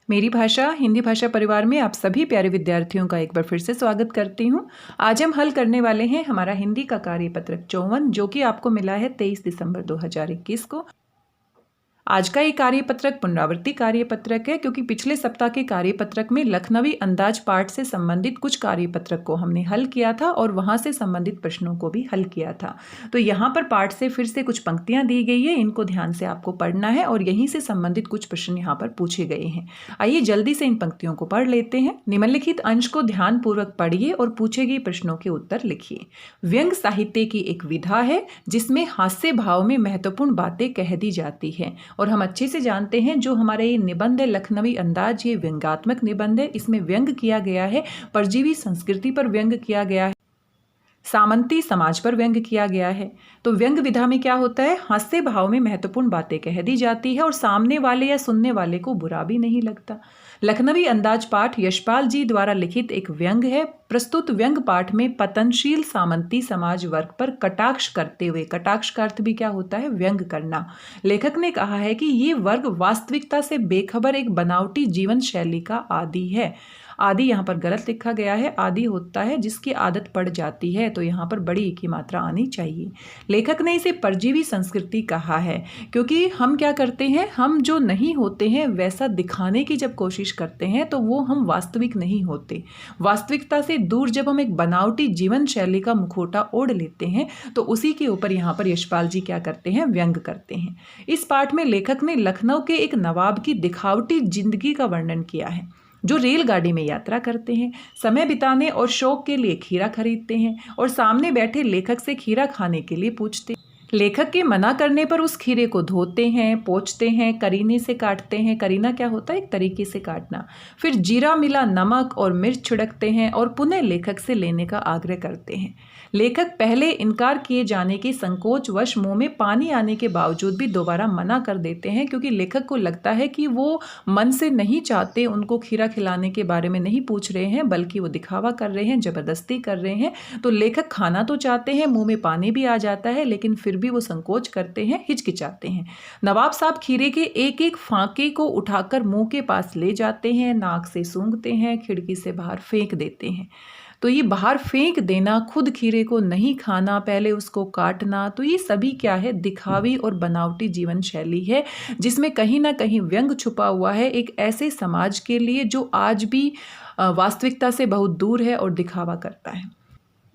मेरी भाषा हिंदी भाषा परिवार में आप सभी प्यारे विद्यार्थियों का एक बार फिर से स्वागत करती हूँ। आज हम हल करने वाले हैं हमारा हिंदी का कार्यपत्रक 54 जो कि आपको मिला है 23 दिसंबर 2021 को। आज का ये कार्यपत्रक पुनरावृत्ति कार्यपत्रक है क्योंकि पिछले सप्ताह के कार्यपत्रक में लखनवी अंदाज पाठ से संबंधित कुछ कार्यपत्रक को हमने हल किया था और वहां से संबंधित प्रश्नों को भी हल किया था। तो यहाँ पर पाठ से फिर से कुछ पंक्तियां दी गई है, इनको ध्यान से आपको पढ़ना है और यहीं से संबंधित कुछ प्रश्न यहाँ पर पूछे गए हैं। आइए जल्दी से इन पंक्तियों को पढ़ लेते हैं। निम्नलिखित अंश को ध्यानपूर्वक पढ़िए और पूछे गए प्रश्नों के उत्तर लिखिए। व्यंग साहित्य की एक विधा है जिसमें हास्य भाव में महत्वपूर्ण बातें कह दी जाती है और हम अच्छे से जानते हैं जो हमारे ये निबंध है लखनवी अंदाज, ये व्यंग्यात्मक निबंध है। इसमें व्यंग किया गया है, परजीवी संस्कृति पर व्यंग किया गया है, सामंती समाज पर व्यंग किया गया है। तो व्यंग विधा में क्या होता है, हास्य भाव में महत्वपूर्ण बातें कह दी जाती है और सामने वाले या सुनने वाले को बुरा भी नहीं लगता। लखनवी अंदाज पाठ यशपाल जी द्वारा लिखित एक व्यंग है। प्रस्तुत व्यंग पाठ में पतनशील सामंती समाज वर्ग पर कटाक्ष करते हुए, कटाक्ष का अर्थ भी क्या होता है, व्यंग करना, लेखक ने कहा है कि ये वर्ग वास्तविकता से बेखबर एक बनावटी जीवन शैली का आदी है। आदि यहाँ पर गलत लिखा गया है, आदि होता है जिसकी आदत पड़ जाती है, तो यहाँ पर बड़ी की मात्रा आनी चाहिए। लेखक ने इसे परजीवी संस्कृति कहा है क्योंकि हम क्या करते हैं, हम जो नहीं होते हैं वैसा दिखाने की जब कोशिश करते हैं तो वो हम वास्तविक नहीं होते। वास्तविकता से दूर जब हम एक बनावटी जीवन शैली का मुखौटा ओढ़ लेते हैं तो उसी के ऊपर यहाँ पर यशपाल जी क्या करते हैं, व्यंग करते हैं। इस पाठ में लेखक ने लखनऊ के एक नवाब की दिखावटी जिंदगी का वर्णन किया है जो रेलगाड़ी में यात्रा करते हैं, समय बिताने और शौक के लिए खीरा खरीदते हैं और सामने बैठे लेखक से खीरा खाने के लिए पूछते हैं। लेखक के मना करने पर उस खीरे को धोते हैं, पोंछते हैं, करीने से काटते हैं। करीना क्या होता है, एक तरीके से काटना। फिर जीरा मिला नमक और मिर्च छिड़कते हैं और पुनः लेखक से लेने का आग्रह करते हैं। लेखक पहले इनकार किए जाने के संकोचवश मुंह में पानी आने के बावजूद भी दोबारा मना कर देते हैं क्योंकि लेखक को लगता है कि वो मन से नहीं चाहते, उनको खीरा खिलाने के बारे में नहीं पूछ रहे हैं बल्कि वो दिखावा कर रहे हैं, जबरदस्ती कर रहे हैं। तो लेखक खाना तो चाहते हैं, मुंह में पानी भी आ जाता है, लेकिन फिर भी वो संकोच करते हैं, हिचकिचाते हैं। नवाब साहब खीरे के एक एक फांके को उठाकर मुंह के पास ले जाते हैं, नाक से सूंघते हैं, खिड़की से बाहर फेंक देते हैं। तो ये बाहर फेंक देना, खुद खीरे को नहीं खाना, पहले उसको काटना, तो ये सभी क्या है, दिखावी और बनावटी जीवन शैली है जिसमें कहीं ना कहीं व्यंग छुपा हुआ है एक ऐसे समाज के लिए जो आज भी वास्तविकता से बहुत दूर है और दिखावा करता है।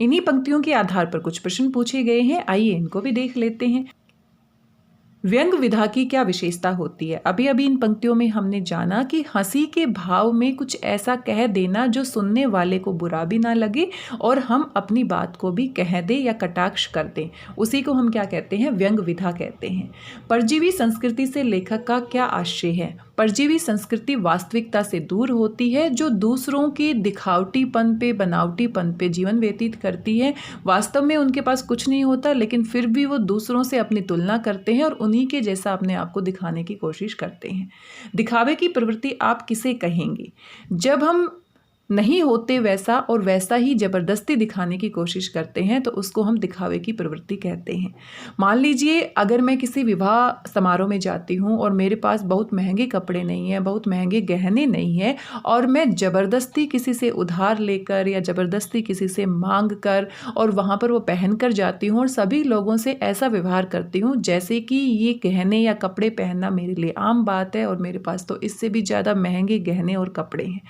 इन्हीं पंक्तियों के आधार पर कुछ प्रश्न पूछे गए हैं, आइए इनको भी देख लेते हैं। व्यंग विधा की क्या विशेषता होती है। अभी अभी इन पंक्तियों में हमने जाना कि हंसी के भाव में कुछ ऐसा कह देना जो सुनने वाले को बुरा भी ना लगे और हम अपनी बात को भी कह दें या कटाक्ष कर दें, उसी को हम क्या कहते हैं, व्यंग विधा कहते हैं। परजीवी संस्कृति से लेखक का क्या आशय है। परजीवी संस्कृति वास्तविकता से दूर होती है, जो दूसरों के दिखावटीपन पे, बनावटीपन पे जीवन व्यतीत करती है। वास्तव में उनके पास कुछ नहीं होता लेकिन फिर भी वो दूसरों से अपनी तुलना करते हैं और उन्हीं के जैसा अपने आप को दिखाने की कोशिश करते हैं। दिखावे की प्रवृत्ति आप किसे कहेंगे, जब हम नहीं होते वैसा और वैसा ही जबरदस्ती दिखाने की कोशिश करते हैं तो उसको हम दिखावे की प्रवृत्ति कहते हैं। मान लीजिए अगर मैं किसी विवाह समारोह में जाती हूँ और मेरे पास बहुत महंगे कपड़े नहीं हैं, बहुत महंगे गहने नहीं हैं और मैं ज़बरदस्ती किसी से उधार लेकर या ज़बरदस्ती किसी से मांग कर और वहाँ पर वो पहन कर जाती हूँ और सभी लोगों से ऐसा व्यवहार करती हूँ जैसे कि ये गहने या कपड़े पहनना मेरे लिए आम बात है और मेरे पास तो इससे भी ज़्यादा महंगे गहने और कपड़े हैं।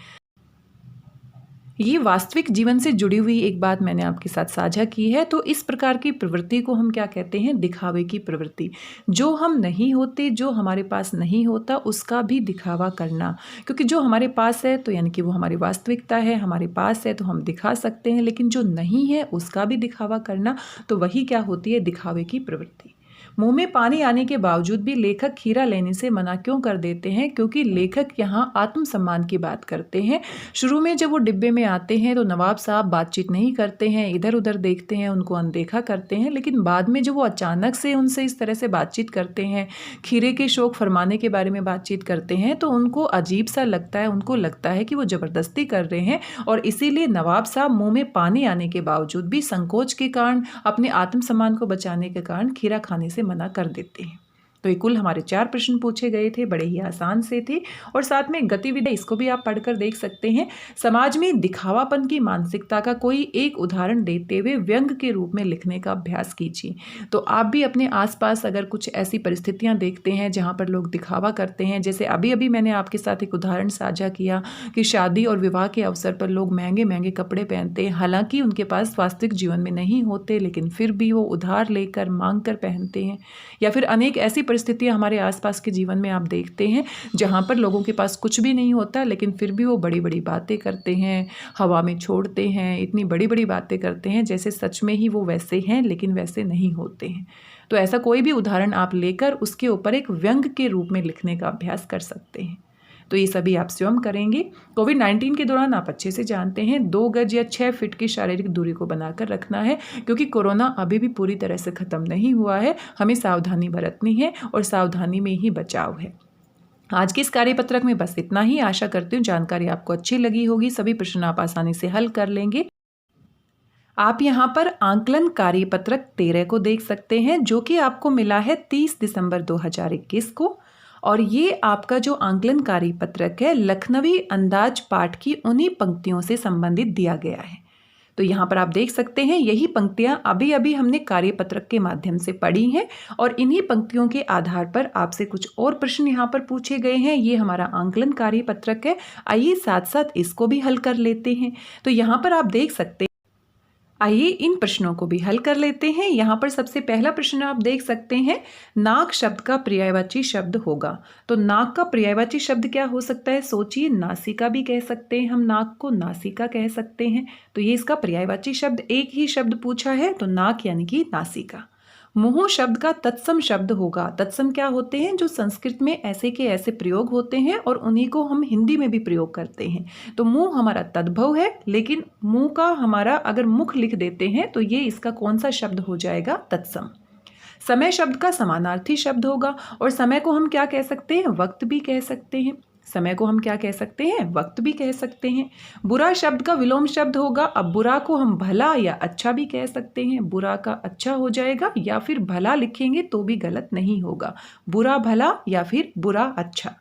ये वास्तविक जीवन से जुड़ी हुई एक बात मैंने आपके साथ साझा की है। तो इस प्रकार की प्रवृत्ति को हम क्या कहते हैं, दिखावे की प्रवृत्ति। जो हम नहीं होते, जो हमारे पास नहीं होता, उसका भी दिखावा करना, क्योंकि जो हमारे पास है तो यानी कि वो हमारी वास्तविकता है, हमारे पास है तो हम दिखा सकते हैं, लेकिन जो नहीं है उसका भी दिखावा करना, तो वही क्या होती है, दिखावे की प्रवृत्ति। मुंह में पानी आने के बावजूद भी लेखक खीरा लेने से मना क्यों कर देते हैं, क्योंकि लेखक यहाँ आत्मसम्मान की बात करते हैं। शुरू में जब वो डिब्बे में आते हैं तो नवाब साहब बातचीत नहीं करते हैं, इधर उधर देखते हैं, उनको अनदेखा करते हैं, लेकिन बाद में जब वो अचानक से उनसे इस तरह से बातचीत करते हैं, खीरे के शौक फरमाने के बारे में बातचीत करते हैं, तो उनको अजीब सा लगता है, उनको लगता है कि वो ज़बरदस्ती कर रहे हैं और इसीलिए नवाब साहब मुँह में पानी आने के बावजूद भी संकोच के कारण, अपने आत्मसम्मान को बचाने के कारण खीरा खाने से मना कर देते हैं। तो ये कुल हमारे 4 प्रश्न पूछे गए थे, बड़े ही आसान से थे। और साथ में गतिविधि, इसको भी आप पढ़कर देख सकते हैं। समाज में दिखावापन की मानसिकता का कोई एक उदाहरण देते हुए व्यंग के रूप में लिखने का अभ्यास कीजिए। तो आप भी अपने आसपास अगर कुछ ऐसी परिस्थितियां देखते हैं जहां पर लोग दिखावा करते हैं, जैसे अभी अभी मैंने आपके साथ एक उदाहरण साझा किया कि शादी और विवाह के अवसर पर लोग महंगे महंगे कपड़े पहनते हैं, हालांकि उनके पास वास्तविक जीवन में नहीं होते, लेकिन फिर भी वो उधार लेकर मांग कर पहनते हैं। या फिर अनेक ऐसी परिस्थितियां हमारे आसपास के जीवन में आप देखते हैं जहां पर लोगों के पास कुछ भी नहीं होता, लेकिन फिर भी वो बड़ी बड़ी बातें करते हैं, हवा में छोड़ते हैं, इतनी बड़ी बड़ी बातें करते हैं जैसे सच में ही वो वैसे हैं लेकिन वैसे नहीं होते हैं। तो ऐसा कोई भी उदाहरण आप लेकर उसके ऊपर एक व्यंग के रूप में लिखने का अभ्यास कर सकते हैं। तो ये सभी आप स्वयं करेंगे। कोविड-19 के दौरान आप अच्छे से जानते हैं 2 गज या 6 फीट की शारीरिक दूरी को बनाकर रखना है, क्योंकि कोरोना अभी भी पूरी तरह से ख़त्म नहीं हुआ है। हमें सावधानी बरतनी है और सावधानी में ही बचाव है। आज के इस कार्यपत्रक में बस इतना ही। आशा करती हूँ जानकारी आपको अच्छी लगी होगी। सभी प्रश्न आप आसानी से हल कर लेंगे। आप यहाँ पर आंकलन कार्यपत्रक 13 को देख सकते हैं, जो कि आपको मिला है 30 दिसंबर 2021 को। और ये आपका जो आंकलन कार्यपत्रक है लखनवी अंदाज पाठ की उन्हीं पंक्तियों से संबंधित दिया गया है। तो यहाँ पर आप देख सकते हैं यही पंक्तियाँ अभी अभी हमने कार्यपत्रक के माध्यम से पढ़ी हैं और इन्हीं पंक्तियों के आधार पर आपसे कुछ और प्रश्न यहाँ पर पूछे गए हैं। ये हमारा आंकलन कार्यपत्रक है। आइए साथ साथ इसको भी हल कर लेते हैं। तो यहाँ पर आप देख सकते हैं, आइए इन प्रश्नों को भी हल कर लेते हैं। यहाँ पर सबसे पहला प्रश्न आप देख सकते हैं, नाक शब्द का पर्यायवाची शब्द होगा। तो नाक का पर्यायवाची शब्द क्या हो सकता है? सोचिए, नासिका भी कह सकते हैं हम, नाक को नासिका कह सकते हैं। तो ये इसका पर्यायवाची शब्द, एक ही शब्द पूछा है तो नाक यानी कि नासिका। मुंह शब्द का तत्सम शब्द होगा। तत्सम क्या होते हैं? जो संस्कृत में ऐसे के ऐसे प्रयोग होते हैं और उन्हीं को हम हिंदी में भी प्रयोग करते हैं। तो मुंह हमारा तद्भव है, लेकिन मुंह का हमारा अगर मुख लिख देते हैं तो ये इसका कौन सा शब्द हो जाएगा? तत्सम। समय शब्द का समानार्थी शब्द होगा और समय को हम क्या कह सकते हैं? वक्त भी कह सकते हैं। समय को हम क्या कह सकते हैं? वक्त भी कह सकते हैं। बुरा शब्द का विलोम शब्द होगा। अब बुरा को हम भला या अच्छा भी कह सकते हैं। बुरा का अच्छा हो जाएगा, या फिर भला लिखेंगे तो भी गलत नहीं होगा। बुरा भला या फिर बुरा अच्छा।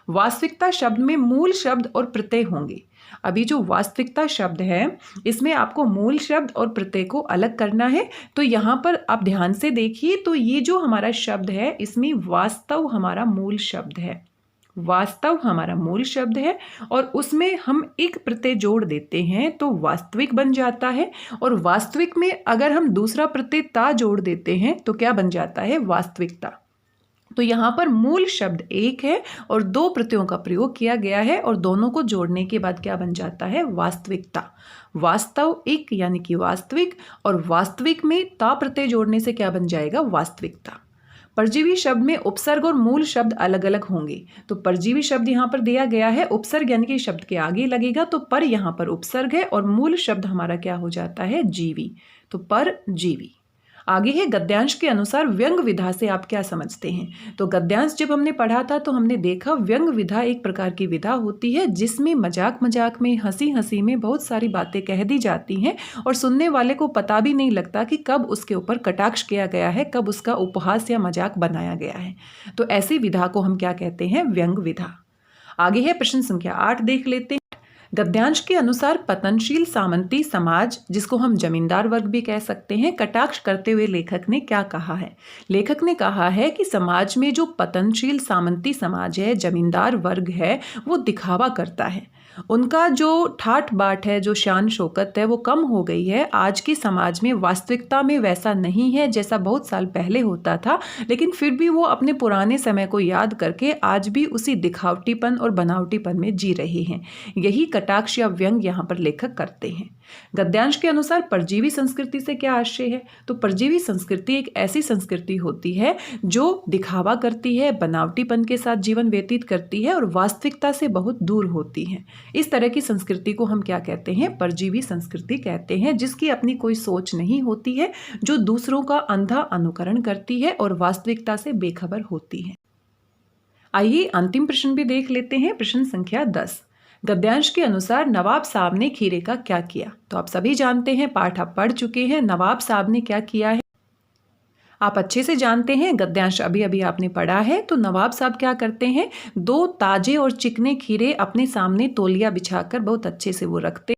वास्तविकता शब्द में मूल शब्द और प्रत्यय होंगे। अभी जो वास्तविकता शब्द है इसमें आपको मूल शब्द और प्रत्यय को अलग करना है। तो यहाँ पर आप ध्यान से देखिए, तो ये जो हमारा शब्द है इसमें वास्तव हमारा मूल शब्द है। वास्तव हमारा मूल शब्द है और उसमें हम एक प्रत्यय जोड़ देते हैं तो वास्तविक बन जाता है। और वास्तविक में अगर हम दूसरा प्रत्यय ता जोड़ देते हैं तो क्या बन जाता है? वास्तविकता। तो यहाँ पर मूल शब्द एक है और 2 प्रत्ययों का प्रयोग किया गया है और दोनों को जोड़ने के बाद क्या बन जाता है? वास्तविकता। वास्तव एक यानी कि वास्तविक, और वास्तविक में ता प्रत्यय जोड़ने से क्या बन जाएगा? वास्तविकता। परजीवी शब्द में उपसर्ग और मूल शब्द अलग अलग होंगे। तो परजीवी शब्द यहाँ पर दिया गया है, उपसर्ग यानी कि शब्द के आगे लगेगा, तो पर यहाँ पर उपसर्ग है और मूल शब्द हमारा क्या हो जाता है? जीवी। तो परजीवी। आगे है गद्यांश के अनुसार व्यंग विधा से आप क्या समझते हैं? तो गद्यांश जब हमने पढ़ा था तो हमने देखा व्यंग विधा एक प्रकार की विधा होती है जिसमें मजाक मजाक में, हंसी हंसी में बहुत सारी बातें कह दी जाती हैं और सुनने वाले को पता भी नहीं लगता कि कब उसके ऊपर कटाक्ष किया गया है, कब उसका उपहास या मजाक बनाया गया है। तो ऐसी विधा को हम क्या कहते हैं? व्यंग विधा। आगे है प्रश्न संख्या 8, देख लेते हैं। गद्यांश के अनुसार पतनशील सामंती समाज, जिसको हम जमींदार वर्ग भी कह सकते हैं, कटाक्ष करते हुए लेखक ने क्या कहा है? लेखक ने कहा है कि समाज में जो पतनशील सामंती समाज है, जमींदार वर्ग है, वो दिखावा करता है। उनका जो ठाठ बाट है, जो शान शौकत है, वो कम हो गई है। आज के समाज में वास्तविकता में वैसा नहीं है जैसा बहुत साल पहले होता था, लेकिन फिर भी वो अपने पुराने समय को याद करके आज भी उसी दिखावटीपन और बनावटीपन में जी रहे हैं। यही कटाक्ष या व्यंग यहाँ पर लेखक करते हैं। गद्यांश के अनुसार परजीवी संस्कृति से क्या आशय है? तो परजीवी संस्कृति एक ऐसी संस्कृति होती है जो दिखावा करती है, बनावटीपन के साथ जीवन व्यतीत करती है और वास्तविकता से बहुत दूर होती है। इस तरह की संस्कृति को हम क्या कहते हैं? परजीवी संस्कृति कहते हैं, जिसकी अपनी कोई सोच नहीं होती है, जो दूसरों का अंधा अनुकरण करती है और वास्तविकता से बेखबर होती है। आइए अंतिम प्रश्न भी देख लेते हैं। प्रश्न संख्या 10, गद्यांश के अनुसार नवाब साहब ने खीरे का क्या किया? तो आप सभी जानते हैं, पाठ आप पढ़ चुके हैं, नवाब साहब ने क्या किया है? आप अच्छे से जानते हैं, गद्यांश अभी अभी आपने पढ़ा है। तो नवाब साहब क्या करते हैं, 2 ताजे और चिकने खीरे अपने सामने तौलिया बिछाकर बहुत अच्छे से वो रखते।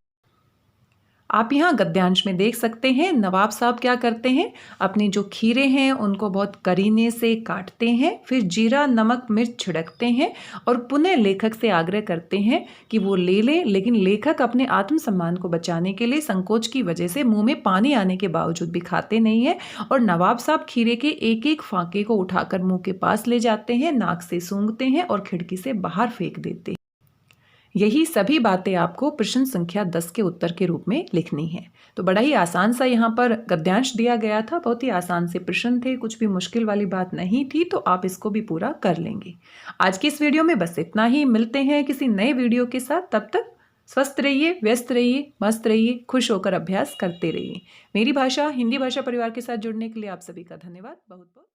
आप यहाँ गद्यांश में देख सकते हैं नवाब साहब क्या करते हैं, अपने जो खीरे हैं उनको बहुत करीने से काटते हैं, फिर जीरा नमक मिर्च छिड़कते हैं और पुनः लेखक से आग्रह करते हैं कि वो ले ले। लेकिन लेखक अपने आत्मसम्मान को बचाने के लिए संकोच की वजह से मुंह में पानी आने के बावजूद भी खाते नहीं है और नवाब साहब खीरे के एक एक फाके को उठाकर मुंह के पास ले जाते हैं, नाक से सूंघते हैं और खिड़की से बाहर फेंक देते हैं। यही सभी बातें आपको प्रश्न संख्या 10 के उत्तर के रूप में लिखनी है। तो बड़ा ही आसान सा यहाँ पर गद्यांश दिया गया था, बहुत ही आसान से प्रश्न थे, कुछ भी मुश्किल वाली बात नहीं थी, तो आप इसको भी पूरा कर लेंगे। आज की इस वीडियो में बस इतना ही। मिलते हैं किसी नए वीडियो के साथ, तब तक स्वस्थ रहिए, व्यस्त रहिए, मस्त रहिए, खुश होकर अभ्यास करते रहिए। मेरी भाषा हिंदी भाषा परिवार के साथ जुड़ने के लिए आप सभी का धन्यवाद बहुत बहुत।